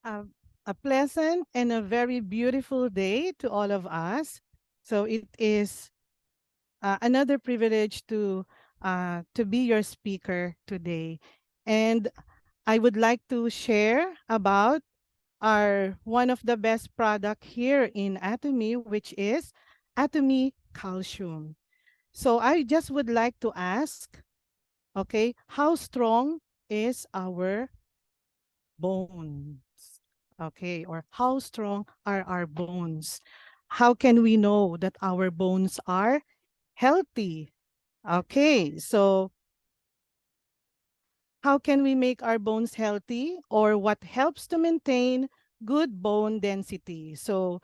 A, a pleasant and a very beautiful day to all of us. So it is another privilege to be your speaker today, and I would like to share about our one of the best product here in Atomy, which is Atomy Calcium. So I just would like to ask, okay, how strong is our bones? Okay, or how strong are our bones? How can we know that our bones are healthy? Okay, so how can we make our bones healthy, or what helps to maintain good bone density? So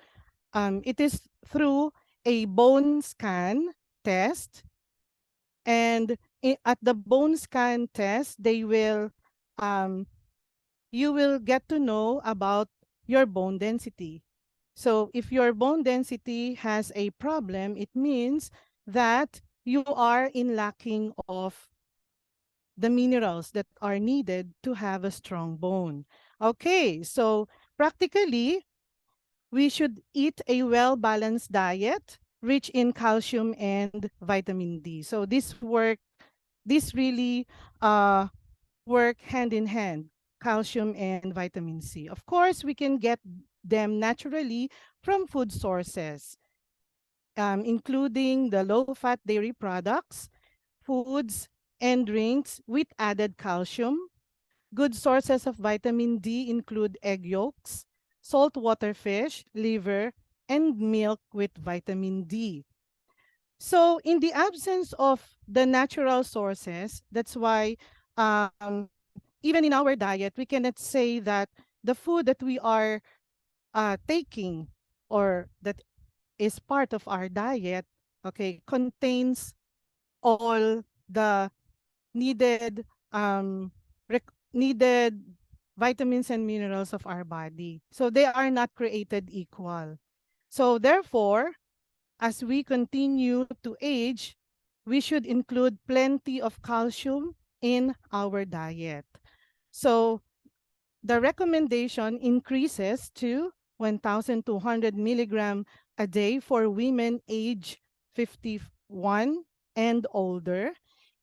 it is through a bone scan test, and at the bone scan test, um, you will get to know about your bone density. So if your bone density has a problem, it means that you are in lacking of the minerals that are needed to have a strong bone. Okay, so practically, we should eat a well-balanced diet rich in calcium and vitamin D. So this really uh, work hand in hand, calcium and vitamin C. Of course, we can get them naturally from food sources, including the low-fat dairy products, foods, and drinks with added calcium. Good sources of vitamin D include egg yolks, saltwater fish, liver, and milk with vitamin D. So, in the absence of the natural sources, that's why even in our diet, we cannot say that the food that we are taking or that is part of our diet, okay, contains all the needed needed vitamins and minerals of our body. So they are not created equal. So therefore, as we continue to age, we should include plenty of calcium in our diet. So the recommendation increases to 1,200 milligram a day for women age 51 and older,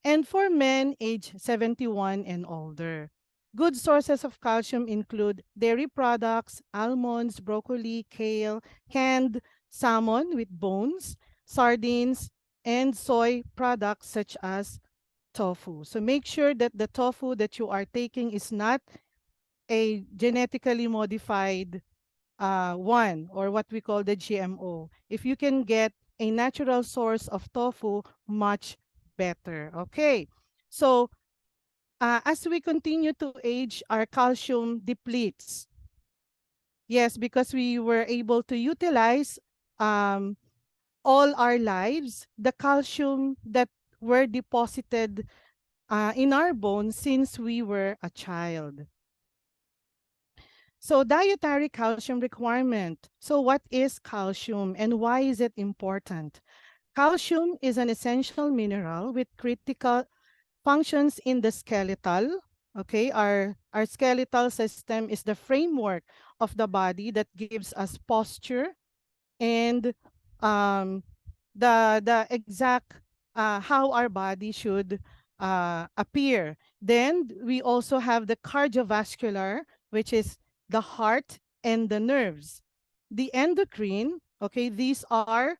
and for men age 71 and older. Good sources of calcium include dairy products, almonds, broccoli, kale, canned salmon with bones, sardines, and soy products such as tofu. So make sure that the tofu that you are taking is not a genetically modified one, or what we call the GMO. If you can get a natural source of tofu, much better. Okay. So as we continue to age, our calcium depletes. Yes, because we were able to utilize um, all our lives the calcium that were deposited in our bones since we were a child. So dietary calcium requirement. So what is calcium and why is it important? Calcium is an essential mineral with critical functions in the skeletal. Okay, our skeletal system is the framework of the body that gives us posture and um, the exact how our body should appear. Then we also have the cardiovascular, which is the heart and the nerves. The endocrine, okay, these are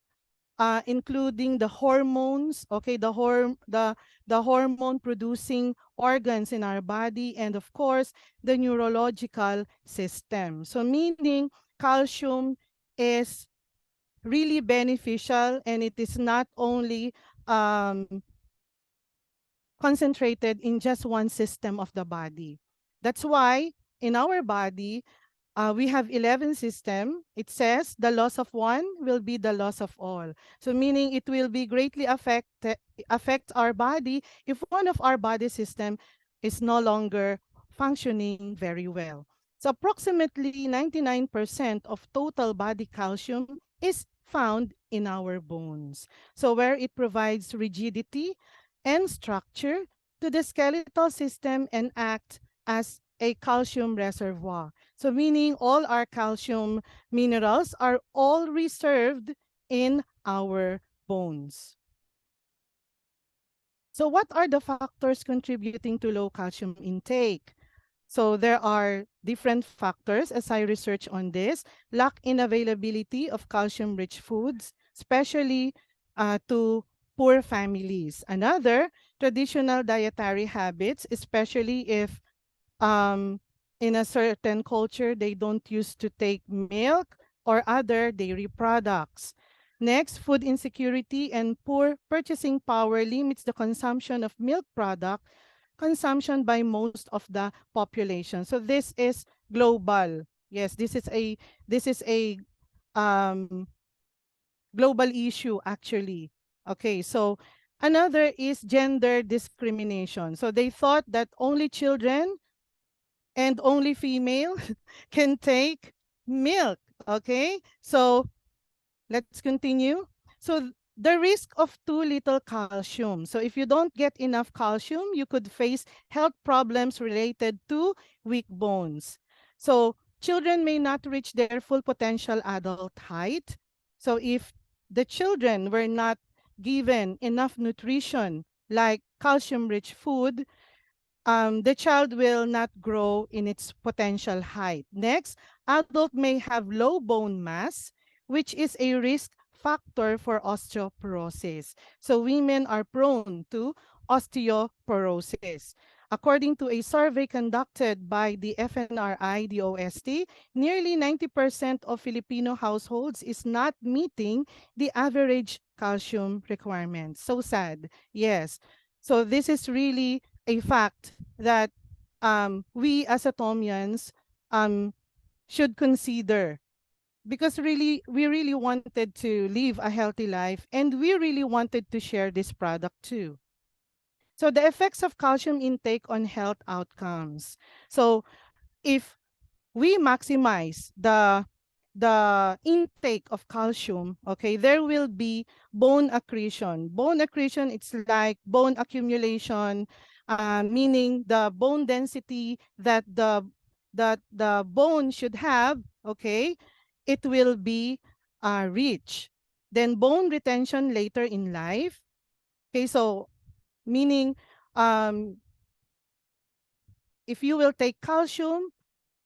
including the hormones, okay, the hormone producing organs in our body, and of course the neurological system. So meaning calcium is really beneficial, and it is not only um, concentrated in just one system of the body. That's why in our body, we have 11 system. It says the loss of one will be the loss of all. So meaning it will be greatly affect our body if one of our body system is no longer functioning very well. So approximately 99% of total body calcium is found in our bones. So where it provides rigidity and structure to the skeletal system and act as a calcium reservoir. So meaning all our calcium minerals are all reserved in our bones. So what are the factors contributing to low calcium intake? So there are different factors as I research on this. Lack in availability of calcium-rich foods, especially to poor families. Another, traditional dietary habits, especially if um, in a certain culture they don't used to take milk or other dairy products. Next, food insecurity and poor purchasing power limits the consumption of milk product consumption by most of the population. So this is global. Yes, this is a um, global issue actually. Okay, so another is gender discrimination. So they thought that only children and only female can take milk. Okay, so let's continue. So the risk of too little calcium. So if you don't get enough calcium, you could face health problems related to weak bones. So children may not reach their full potential adult height. So if the children were not given enough nutrition like calcium-rich food, the child will not grow in its potential height. Next, adult may have low bone mass, which is a risk factor for osteoporosis. So women are prone to osteoporosis. According to a survey conducted by the FNRI DOST, nearly 90% of Filipino households is not meeting the average calcium requirements. So sad. Yes. So this is really a fact that we as Atomians um, should consider because really we really wanted to live a healthy life and we really wanted to share this product too. So the effects of calcium intake on health outcomes. So if we maximize the intake of calcium, okay, there will be bone accretion. Bone accretion, it's like bone accumulation, meaning the bone density that the bone should have, okay, it will be rich. Then bone retention later in life. Okay, so meaning um, if you will take calcium,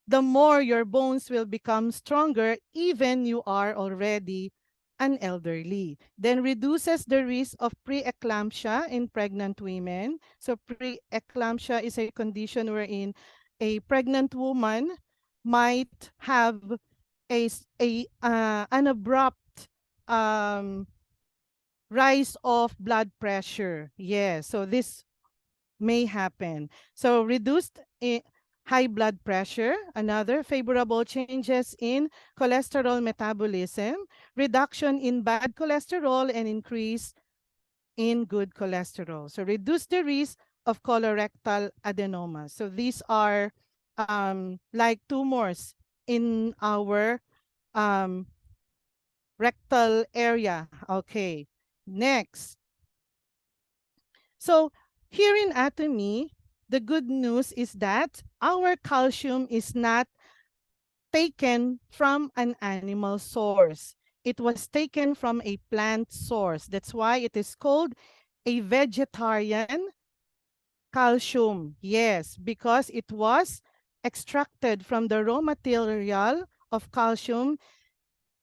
the more your bones will become stronger, even you are already an elderly. Then reduces the risk of preeclampsia in pregnant women. So preeclampsia is a condition wherein a pregnant woman might have an abrupt um, rise of blood pressure. Yes, so this may happen. So reduced high blood pressure, another favorable changes in cholesterol metabolism, reduction in bad cholesterol and increase in good cholesterol. So reduce the risk of colorectal adenoma. So these are like tumors in our um, rectal area. Okay. Next. So here in Atomy, the good news is that our calcium is not taken from an animal source. It was taken from a plant source. That's why it is called a vegetarian calcium. Yes, because it was extracted from the raw material of calcium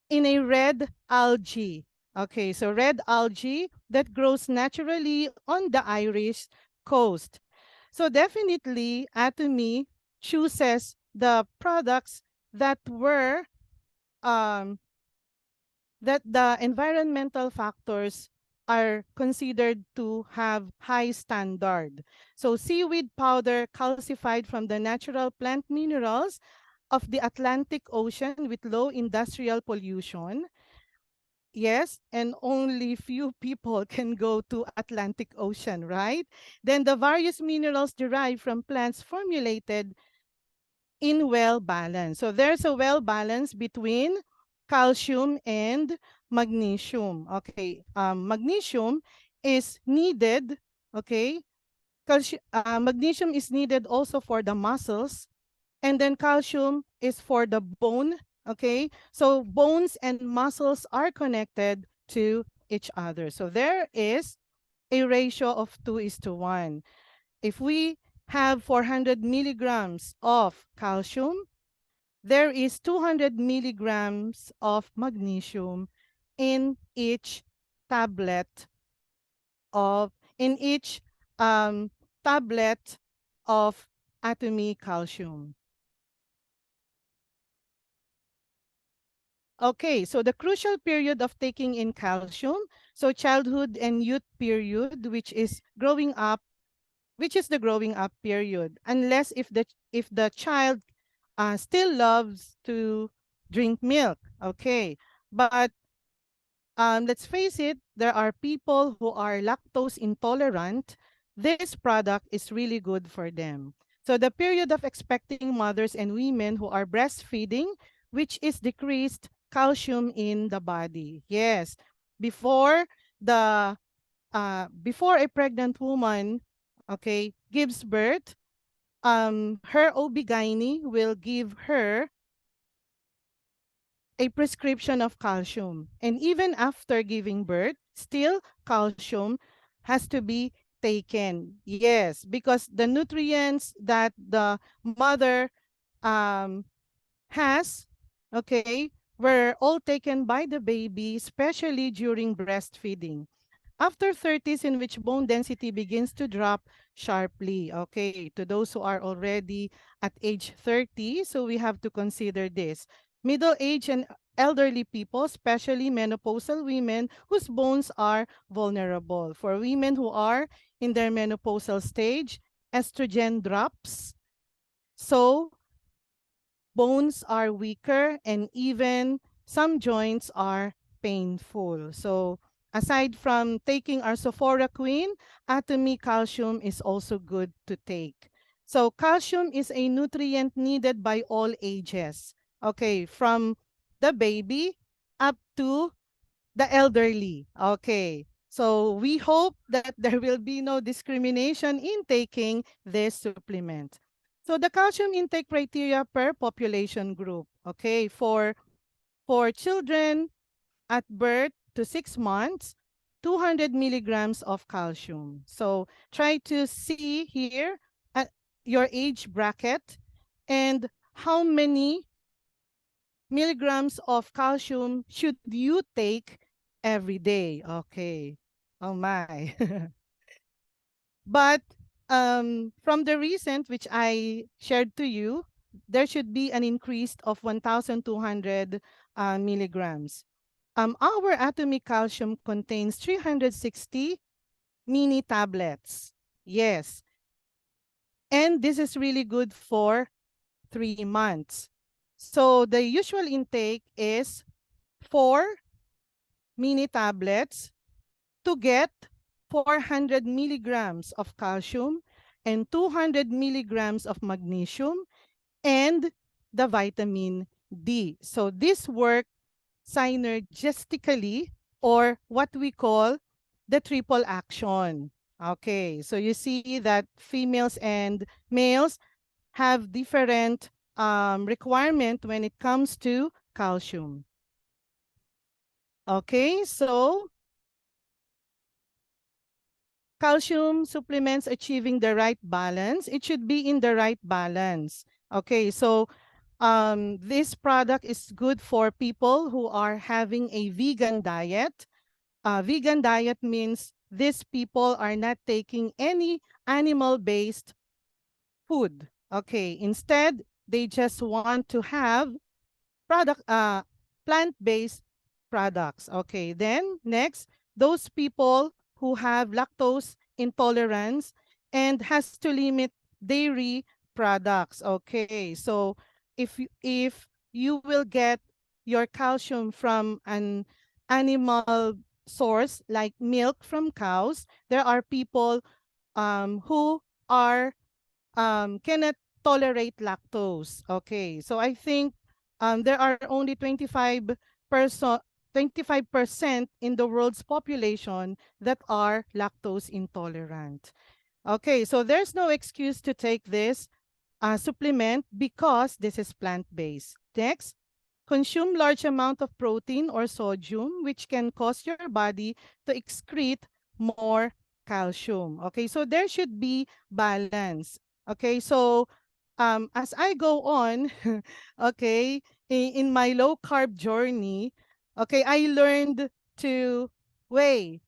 in a red algae. Okay, so red algae that grows naturally on the Irish coast. So definitely, Atomy chooses the products that were um, that the environmental factors are considered to have high standard. So seaweed powder calcified from the natural plant minerals of the Atlantic Ocean with low industrial pollution. Yes, and only few people can go to Atlantic Ocean, right? Then the various minerals derived from plants formulated in well balance. So there's a well balance between calcium and magnesium. Okay, magnesium is needed. Okay, magnesium is needed also for the muscles. And then calcium is for the bone. Okay. So bones and muscles are connected to each other. So there is a ratio of 2 is to 1. If we have 400 milligrams of calcium, there is 200 milligrams of magnesium in each tablet of in each um, tablet of Atomy Calcium. Okay, so the crucial period of taking in calcium, so childhood and youth period, which is the growing up period, unless if the child still loves to drink milk. Okay, but let's face it, there are people who are lactose intolerant. This product is really good for them. So the period of expecting mothers and women who are breastfeeding, which is decreased calcium in the body. Yes, before the before a pregnant woman, okay, gives birth, her OB-GYN will give her a prescription of calcium. And even after giving birth, still calcium has to be taken. Yes, because the nutrients that the mother um, has, okay, were all taken by the baby, especially during breastfeeding. After 30s, in which bone density begins to drop sharply. Okay, to those who are already at age 30, so we have to consider this. Middle age and elderly people, especially menopausal women whose bones are vulnerable. For women who are in their menopausal stage, estrogen drops. So bones are weaker, and even some joints are painful. So aside from taking our Sophora Queen, Atomy Calcium is also good to take. So calcium is a nutrient needed by all ages. Okay, from the baby up to the elderly. Okay. So we hope that there will be no discrimination in taking this supplement. So the calcium intake criteria per population group. Okay, for children at birth to 6 months, 200 milligrams of calcium. So try to see here at your age bracket and how many milligrams of calcium should you take every day. Okay. Oh my. But from the recent, which I shared to you, there should be an increase of 1,200 milligrams. Our atomic calcium contains 360 mini tablets. Yes. And this is really good for 3 months. So the usual intake is 4 mini tablets to get 400 milligrams of calcium and 200 milligrams of magnesium and the vitamin D. So this work synergistically, or what we call the triple action. Okay, so you see that females and males have different requirement when it comes to calcium. Okay, so calcium supplements achieving the right balance. It should be in the right balance. Okay, so this product is good for people who are having a vegan diet. Vegan diet means these people are not taking any animal-based food. Okay, instead, they just want to have product plant-based products. Okay, then next, those people who have lactose intolerance and has to limit dairy products. Okay, so if you will get your calcium from an animal source like milk from cows, there are people who are cannot tolerate lactose. Okay, so I think there are only 25% in the world's population that are lactose intolerant. Okay, so there's no excuse to take this supplement because this is plant-based. Next, consume large amount of protein or sodium, which can cause your body to excrete more calcium. Okay, so there should be balance. Okay, so as I go on, okay, in my low carb journey, okay, I learned to weigh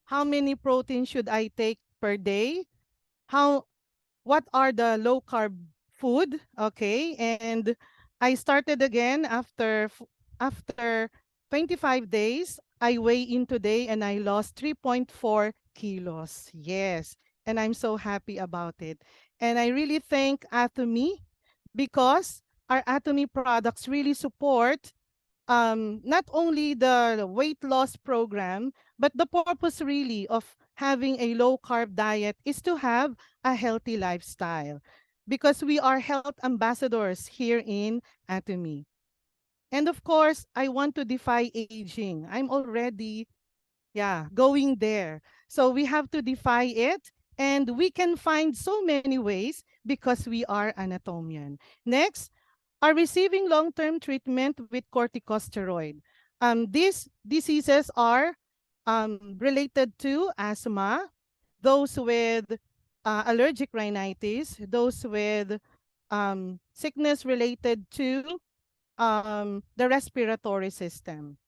how many protein should I take per day, how what are the low carb food, okay, and I started again after 25 days. I weigh in today and I lost 3.4 kilos. Yes, and I'm so happy about it. And I really thank Atomy because our Atomy products really support not only the weight loss program, but the purpose really of having a low carb diet is to have a healthy lifestyle because we are health ambassadors here in Atomy. And of course, I want to defy aging. I'm already, yeah, going there. So we have to defy it. And we can find so many ways because we are anatomian. Next, are receiving long-term treatment with corticosteroid. These diseases are related to asthma, those with allergic rhinitis, those with sickness related to the respiratory system.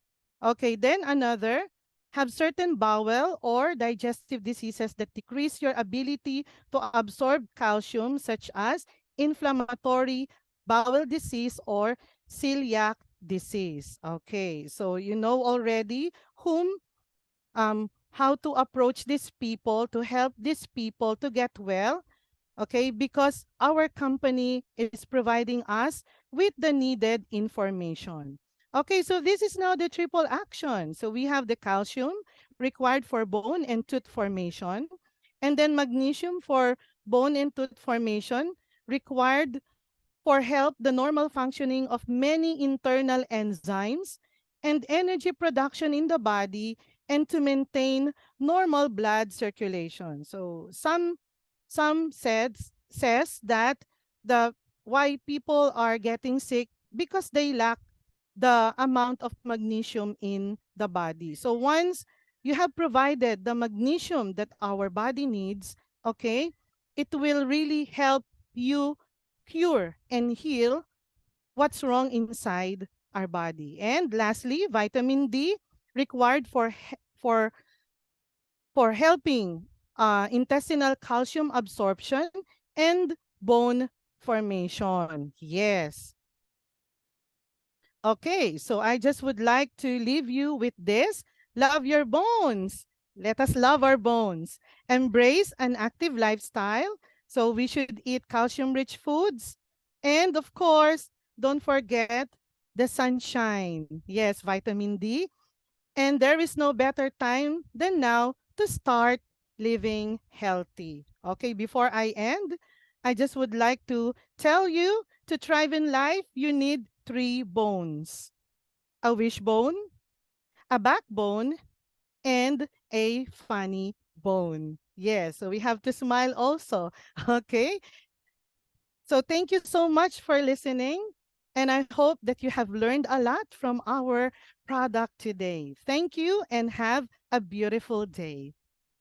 Okay, then another, have certain bowel or digestive diseases that decrease your ability to absorb calcium, such as inflammatory bowel disease or celiac disease. Okay, so you know already whom how to approach these people to help these people to get well, okay, because our company is providing us with the needed information. Okay, so this is now the triple action. So we have the calcium required for bone and tooth formation, and then magnesium for bone and tooth formation required for help the normal functioning of many internal enzymes and energy production in the body and to maintain normal blood circulation. So some says that the why people are getting sick because they lack the amount of magnesium in the body. So once you have provided the magnesium that our body needs, okay, it will really help you cure and heal what's wrong inside our body. And lastly, vitamin D required for helping intestinal calcium absorption and bone formation. Yes. Okay, so I just would like to leave you with this. Love your bones. Let us love our bones. Embrace an active lifestyle. So we should eat calcium-rich foods. And of course, don't forget the sunshine. Yes, vitamin D. And there is no better time than now to start living healthy. Okay, before I end, I just would like to tell you to thrive in life, you need three bones: a wishbone, a backbone, and a funny bone. Yes, so we have to smile also. Okay, so thank you so much for listening. And I hope that you have learned a lot from our product today. Thank you and have a beautiful day.